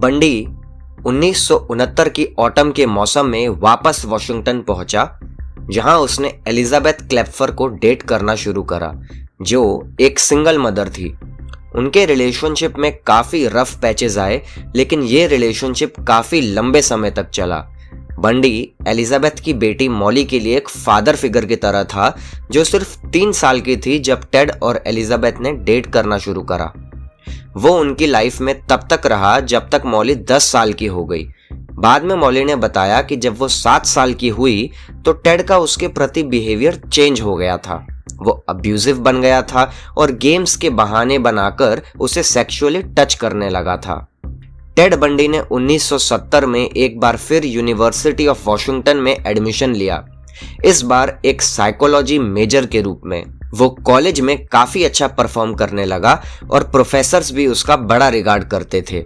बंडी 1969 की ऑटम के मौसम में वापस वॉशिंगटन पहुंचा, जहां उसने एलिजाबेथ क्लेप्फर को डेट करना शुरू करा, जो एक सिंगल मदर थी। उनके रिलेशनशिप में काफी रफ पैचेस आए, लेकिन ये रिलेशनशिप काफी लंबे समय तक चला। बंडी एलिजाबेथ की बेटी मॉली के लिए एक फादर फिगर की तरह था, जो सिर्फ 3 साल की थी जब टेड और एलिजाबेथ ने डेट करना शुरू करा। वो उनकी लाइफ में तब तक रहा जब तक मॉली 10 साल की हो गई। बाद में मॉली ने बताया कि जब वो 7 साल की हुई तो टेड का उसके प्रति बिहेवियर चेंज हो गया था। वो अब्यूजिव बन गया था और गेम्स के बहाने बनाकर उसे सेक्सुअली टच करने लगा था। टेड बंडी ने 1970 में एक बार फिर यूनिवर्सिटी ऑफ वॉशिंगटन में एडमिशन लिया, इस बार एक साइकोलॉजी मेजर के रूप में। वो कॉलेज में काफी अच्छा परफॉर्म करने लगा और प्रोफेसर्स भी उसका बड़ा रिगार्ड करते थे।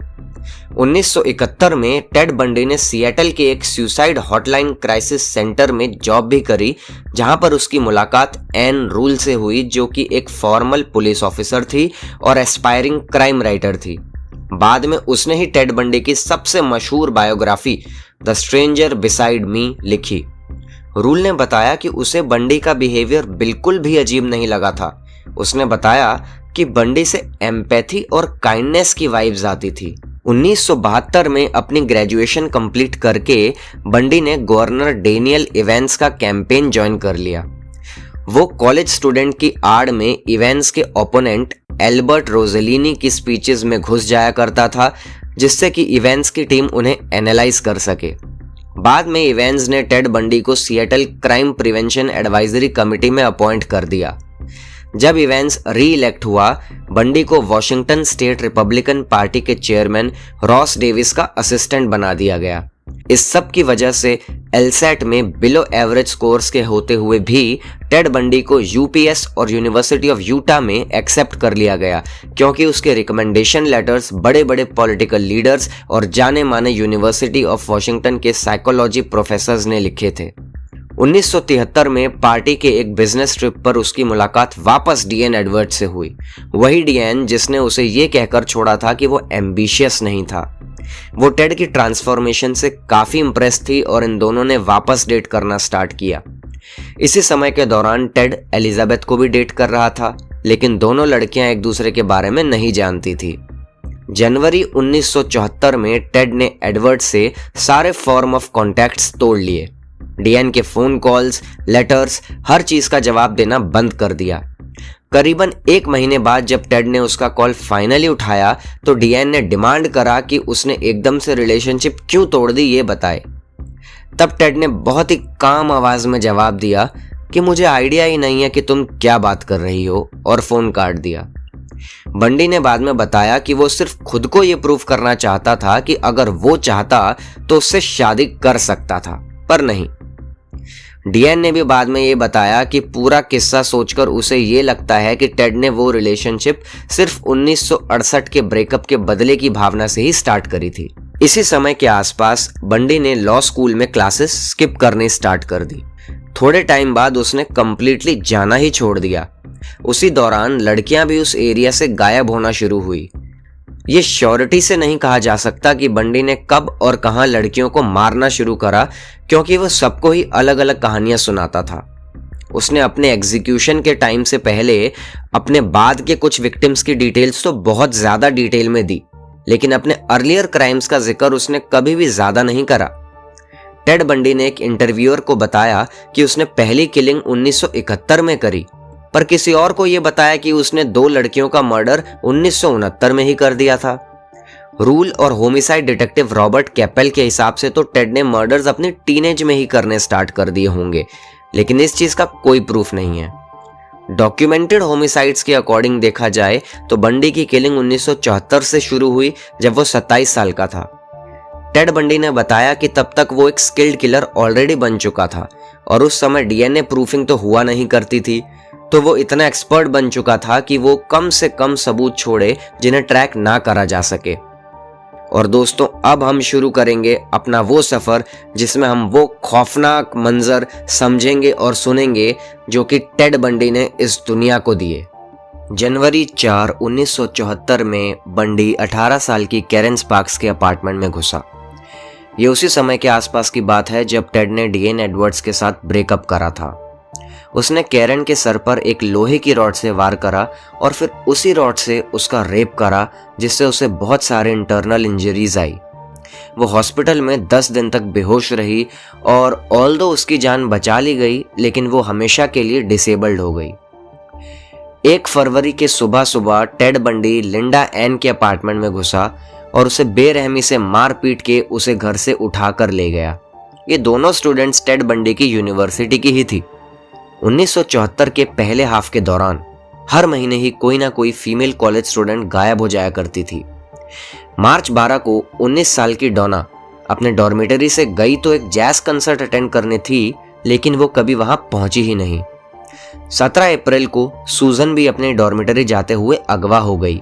1971 में टेड बंडी ने सिएटल के एक सुसाइड हॉटलाइन क्राइसिस सेंटर में जॉब भी करी, जहां पर उसकी मुलाकात एन रूल से हुई, जो कि एक फॉर्मल पुलिस ऑफिसर थी और एस्पायरिंग क्राइम राइटर थी। बाद में उसने ही टेड बंडी की सबसे मशहूर biography the stranger beside me लिखी। रूल ने बताया कि उसे बंडी का बिहेवियर बिल्कुल भी अजीब नहीं लगा था। उसने बताया कि बंडी से एम्पैथी और काइंडनेस की वाइब्स आती थी। 1972 में अपनी ग्रेजुएशन कंप्लीट करके बंडी ने गवर्नर डेनियल इवेंस का कैंपेन ज्वाइन कर लिया। वो कॉलेज स्टूडेंट की आड़ में इवेंस के ओपोनेंट एल्बर्ट रोजेलिनी की स्पीचेस में घुस जाया करता था, जिससे कि इवेंस की टीम उन्हें एनालाइज कर सके। बाद में इवेंस ने टेड बंडी को Seattle crime prevention advisory committee में अपॉइंट कर दिया। जब इवेंस री इलेक्ट हुआ, बंडी को वॉशिंगटन स्टेट रिपब्लिकन पार्टी के चेयरमैन रॉस डेविस का असिस्टेंट बना दिया गया। इस सब की वजह से एलसैट में बिलो एवरेज स्कोर्स के होते हुए भी टेड बंडी को यूपीएस और यूनिवर्सिटी ऑफ यूटा में एक्सेप्ट कर लिया गया, क्योंकि उसके रिकमेंडेशन लेटर्स बड़े बड़े पॉलिटिकल लीडर्स और जाने माने यूनिवर्सिटी ऑफ वॉशिंगटन के साइकोलॉजी प्रोफेसर्स ने लिखे थे। 1973 में पार्टी के एक बिजनेस ट्रिप पर उसकी मुलाकात वापस डीएन एडवर्ड से हुई। वही डीएन जिसने उसे ये कहकर छोड़ा था कि वो एम्बिशियस नहीं था। वो टेड की ट्रांसफॉर्मेशन से काफी इंप्रेस थी और इन दोनों ने वापस डेट करना स्टार्ट किया। इसी समय के दौरान टेड एलिजाबेथ को भी डेट कर रहा था, लेकिन दोनों लड़कियां एक दूसरे के बारे में नहीं जानती थी। जनवरी 1974 में टेड ने एडवर्ड से सारे फॉर्म ऑफ कॉन्टैक्ट्स तोड़ लिए। डीएन के फोन कॉल्स, लेटर्स, हर चीज का जवाब देना बंद कर दिया। करीबन 1 महीने बाद जब टेड ने उसका कॉल फाइनली उठाया तो डीएन ने डिमांड करा कि उसने एकदम से रिलेशनशिप क्यों तोड़ दी, ये बताए। तब टेड ने बहुत ही काम आवाज में जवाब दिया कि मुझे आइडिया ही नहीं है कि तुम क्या बात कर रही हो, और फोन काट दिया। बंडी ने बाद में बताया कि वो सिर्फ खुद को ये प्रूव करना चाहता था कि अगर वो चाहता तो उससे शादी कर सकता था, पर नहीं। डीएन ने भी बाद में ये बताया कि पूरा किस्सा सोचकर उसे ये लगता है कि टेड ने वो रिलेशनशिप सिर्फ 1968 के ब्रेकअप के बदले की भावना से ही स्टार्ट करी थी। इसी समय के आसपास बंडी ने लॉ स्कूल में क्लासेस स्किप करनी स्टार्ट कर दी। थोड़े टाइम बाद उसने कंप्लीटली जाना ही छोड़ दिया। उसी दौरान लड़कियां भी उस एरिया से गायब होना शुरू हुई। ये श्योरिटी से नहीं कहा जा सकता कि बंडी ने कब और कहां लड़कियों को मारना शुरू करा, क्योंकि वो सबको ही अलग अलग कहानियां सुनाता था। उसने अपने एग्जीक्यूशन के टाइम से पहले अपने बाद के कुछ विक्टिम्स की डिटेल्स तो बहुत ज्यादा डिटेल में दी, लेकिन अपने अर्लियर क्राइम्स का जिक्र उसने कभी भी ज्यादा नहीं करा। टेड बंडी ने एक इंटरव्यूअर को बताया कि उसने पहली किलिंग 1971 में करी, पर किसी और को यह बताया कि उसने 2 लड़कियों का मर्डर 1969 में ही कर दिया था। रूल और होमिसाइड डिटेक्टिव रॉबर्ट कैपेल के हिसाब से तो टेड ने मर्डर्स अपनी टीनेज में ही करने स्टार्ट कर दिए होंगे, लेकिन इस चीज का कोई प्रूफ नहीं है। डॉक्यूमेंटेड होमिसाइड्स के अकॉर्डिंग देखा जाए तो बंडी की किलिंग 1974 से शुरू हुई, जब वो 27 साल का था। टेड बंडी ने बताया कि तब तक वो एक स्किल्ड किलर ऑलरेडी बन चुका था और उस समय डीएनए प्रूफिंग तो हुआ नहीं करती थी, तो वो इतना एक्सपर्ट बन चुका था कि वो कम से कम सबूत छोड़े जिन्हें ट्रैक ना करा जा सके। और दोस्तों, अब हम शुरू करेंगे अपना वो सफर जिसमें हम वो खौफनाक मंजर समझेंगे और सुनेंगे जो कि टेड बंडी ने इस दुनिया को दिए। जनवरी 4, 1974 में बंडी 18 साल की कैरेन स्पार्क्स के अपार्टमेंट में घुसा। ये उसी समय के आसपास की बात है जब टेड ने डिएन एडवर्ड्स के साथ ब्रेकअप करा था। उसने कैरेन के सर पर एक लोहे की रॉड से वार करा और फिर उसी रॉड से उसका रेप करा, जिससे उसे बहुत सारे इंटरनल इंजरीज आई। वो हॉस्पिटल में 10 दिन तक बेहोश रही और ऑल्दो उसकी जान बचा ली गई, लेकिन वो हमेशा के लिए डिसेबल्ड हो गई। 1 फरवरी के सुबह सुबह टेड बंडी लिंडा एन के अपार्टमेंट में घुसा और उसे बेरहमी से मार पीट के उसे घर से उठा कर ले गया। ये दोनों स्टूडेंट्स टेड बंडी की यूनिवर्सिटी की ही थी। 1974 के पहले हाफ के दौरान हर महीने ही कोई ना कोई फीमेल कॉलेज स्टूडेंट गायब हो जाया करती थी। मार्च 12 को 19 साल की डोना अपने डॉर्मेटरी से गई तो एक जैज कंसर्ट अटेंड करने थी, लेकिन वो कभी वहां पहुंची ही नहीं। 17 अप्रैल को सूजन भी अपने डॉर्मेटरी जाते हुए अगवा हो गई।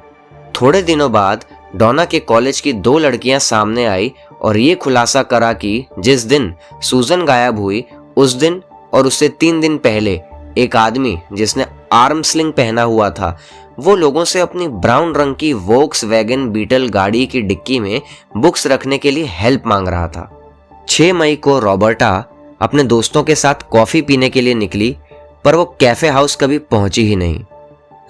थोड़े दिनों बाद डोना के कॉलेज की 2 लड़कियां सामने आई और ये खुलासा करा कि जिस दिन सूजन गायब हुई उस दिन और उससे 3 दिन पहले एक आदमी जिसने आर्म स्लिंग पहना हुआ था, वो लोगों से अपनी ब्राउन रंग की वोक्सवैगन बीटल गाड़ी की डिक्की में बुक्स रखने के लिए हेल्प मांग रहा था। 6 मई को रॉबर्टा अपने दोस्तों के साथ कॉफी पीने के लिए निकली, पर वो कैफे हाउस कभी पहुंची ही नहीं।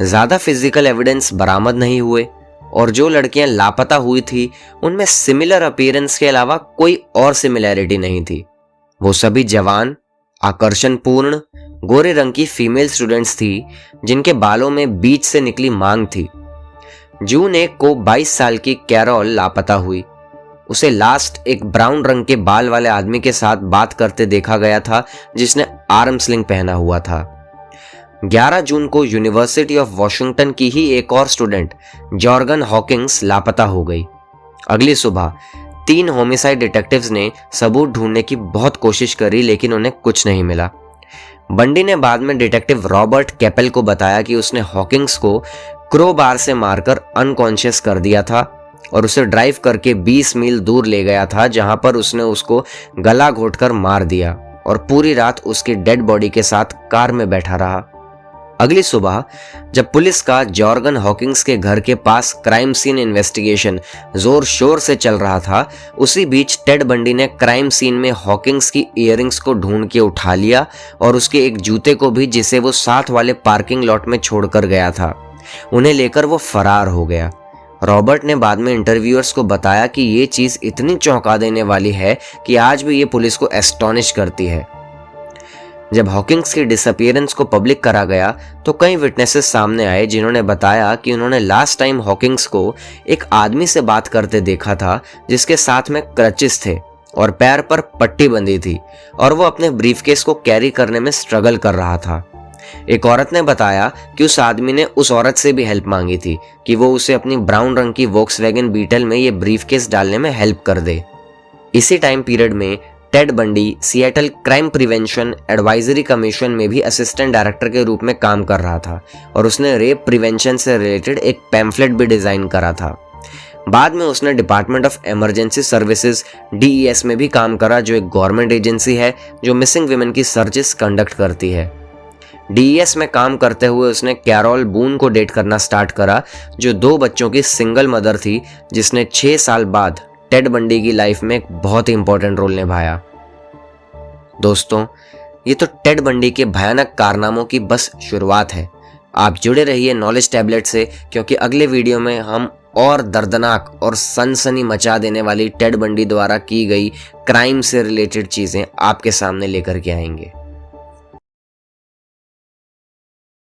ज्यादा फिजिकल एविडेंस बरामद नहीं हुए और जो लड़कियां लापता हुई थी उनमें सिमिलर अपीयरेंस के अलावा कोई और सिमिलैरिटी नहीं थी। वो सभी जवान, आकर्षणपूर्ण, गोरे रंग की फीमेल स्टूडेंट्स थी जिनके बालों में बीच से निकली मांग थी। जून 1 को 22 साल की कैरोल लापता हुई। उसे लास्ट एक ब्राउन रंग के बाल वाले आदमी के साथ बात करते देखा गया था जिसने आर्म स्लिंग पहना हुआ था। 11 जून को यूनिवर्सिटी ऑफ वॉशिंगटन की ही एक और स्टूडेंट जॉर्गन हॉकिंग्स लापता हो गई। अगली सुबह 3 होमिसाइड डिटेक्टिव्स ने सबूत ढूंढने की बहुत कोशिश करी, लेकिन उन्हें कुछ नहीं मिला। बंडी ने बाद में डिटेक्टिव रॉबर्ट कैपेल को बताया कि उसने हॉकिंग्स को क्रोबार से मारकर अनकॉन्शियस कर दिया था और उसे ड्राइव करके 20 मील दूर ले गया था, जहां पर उसने उसको गला घोंटकर मार दिया और पूरी रात उसकी डेड बॉडी के साथ कार में बैठा रहा। अगली सुबह जब पुलिस का जॉर्गन हॉकिंग्स के घर के पास क्राइम सीन इन्वेस्टिगेशन जोर शोर से चल रहा था, उसी बीच टेड बंडी ने क्राइम सीन में हॉकिंग्स की इयररिंग्स को ढूंढ के उठा लिया और उसके एक जूते को भी, जिसे वो साथ वाले पार्किंग लॉट में छोड़कर गया था। उन्हें लेकर वो फरार हो गया। रॉबर्ट ने बाद में इंटरव्यूअर्स को बताया कि ये चीज इतनी चौंका देने वाली है कि आज भी ये पुलिस को एस्टॉनिश करती है। जब हॉकिंग्स की डिसअपीयरेंस को पब्लिक करा गया तो कई विटनेसेस सामने आए जिन्होंने बताया कि उन्होंने लास्ट टाइम हॉकिंग्स को एक आदमी से बात करते देखा था जिसके साथ में क्रचेस थे और पैर पर पट्टी बंधी थी और वो अपने ब्रीफकेस को कैरी करने में स्ट्रगल कर रहा था। एक औरत ने बताया कि उस आदमी ने उस औरत से भी हेल्प मांगी थी कि वो उसे अपनी ब्राउन रंग की वोक्सवैगन बीटल में ये ब्रीफकेस डालने में हेल्प कर दे। इसी टाइम पीरियड में Ted Bundy Seattle crime prevention advisory commission में भी असिस्टेंट डायरेक्टर के रूप में काम कर रहा था और उसने रेप प्रिवेंशन से रिलेटेड एक पैम्फलेट भी डिजाइन करा था। बाद में उसने department of emergency services DES में भी काम करा, जो एक गवर्नमेंट एजेंसी है जो मिसिंग विमेन की सर्चेस कंडक्ट करती है। DES में काम करते हुए उसने कैरोल बून को डेट करना स्टार्ट करा, जो 2 बच्चों की सिंगल मदर थी, जिसने 6 साल बाद टेड बंडी की लाइफ में एक बहुत ही इंपॉर्टेंट रोल निभाया। दोस्तों, ये तो टेड बंडी के भयानक कारनामों की बस शुरुआत है। आप जुड़े रहिए नॉलेज टैबलेट से, क्योंकि अगले वीडियो में हम और दर्दनाक और सनसनी मचा देने वाली टेड बंडी द्वारा की गई क्राइम से रिलेटेड चीजें आपके सामने लेकर के आएंगे।